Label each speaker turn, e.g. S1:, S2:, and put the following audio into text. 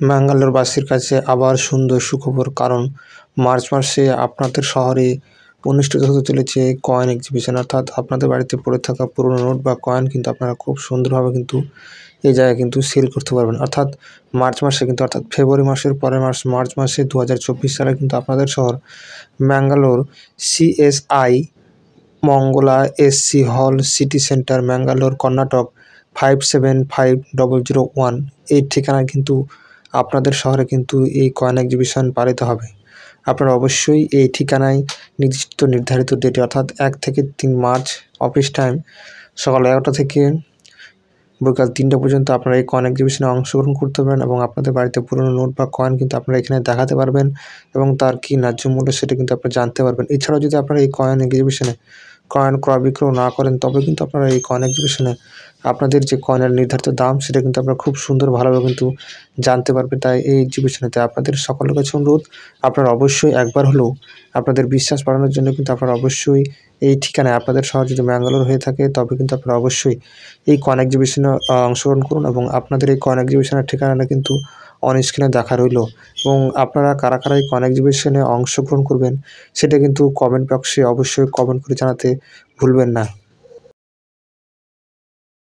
S1: ম্যাঙ্গালোরবাসীর কাছে আবার সুন্দর সুখবর, কারণ মার্চ মাসে আপনাদের শহরে অনুষ্ঠিত হতে চলেছে কয়েন এক্সিবিশন। অর্থাৎ আপনাদের বাড়িতে পড়ে থাকা পুরনো নোট বা কয়েন কিন্তু আপনারা খুব সুন্দরভাবে কিন্তু এই জায়গায় কিন্তু সেল করতে পারবেন। অর্থাৎ মার্চ মাসে কিন্তু, অর্থাৎ ফেব্রুয়ারি মাসের পরের মাস মার্চ মাসে 2024 সালে কিন্তু আপনাদের শহর ম্যাঙ্গালোর CSI মঙ্গলা SC হল, সিটি সেন্টার, ম্যাঙ্গালোর, কর্ণাটক 575001 এই ঠিকানায় কিন্তু আপনাদের শহরে কিন্তু এই কয়েন এক্সিবিশন পালিত হবে। আপনারা অবশ্যই এই ঠিকানায় নির্ধারিত ডেটে অর্থাৎ 1 থেকে 3 মার্চ অফিস টাইম সকাল 11টা থেকে বিকাল 3টা পর্যন্ত আপনারা এই কয়েন এক্সিবিশনে অংশগ্রহণ করতে পারেন এবং আপনাদের বাড়িতে পুরনো নোট বা কয়েন কিন্তু আপনারা এখানে দেখাতে পারবেন এবং তার কী ন্যায্য মূল্য সেটা কিন্তু আপনারা জানতে পারবেন। এছাড়াও যদি আপনারা এই কয়েন এক্সিবিশনে কয়েন ক্রয় বিক্রয় না করেন, তবে কিন্তু আপনারা এই কয়েন এক্সিবিশনে আপনাদের যে কয়েনের নির্ধারিত দাম সেটা কিন্তু আপনারা খুব সুন্দর ভালোভাবে কিন্তু জানতে পারবেন। তাই এই এক্সিবিশনেতে আপনাদের সকলের কাছে অনুরোধ, আপনারা অবশ্যই একবার হলেও আপনাদের বিশ্বাস বাড়ানোর জন্য কিন্তু আপনারা অবশ্যই এই ঠিকানায়, আপনাদের শহর যদি ম্যাঙ্গালোর হয়ে থাকে তবে কিন্তু আপনারা অবশ্যই এই কয়েন এক্সিবিশনে অংশগ্রহণ করুন এবং আপনাদের এই কয়েন এক্সিবিশনের ঠিকানাটা কিন্তু অন স্ক্রিনে দেখা রইল। এবং আপনারা কারা কারা এই কয়েন এক্সিবিশনে অংশগ্রহণ করবেন সেটা কিন্তু কমেন্ট বক্সে অবশ্যই কমেন্ট করে জানাতে ভুলবেন না।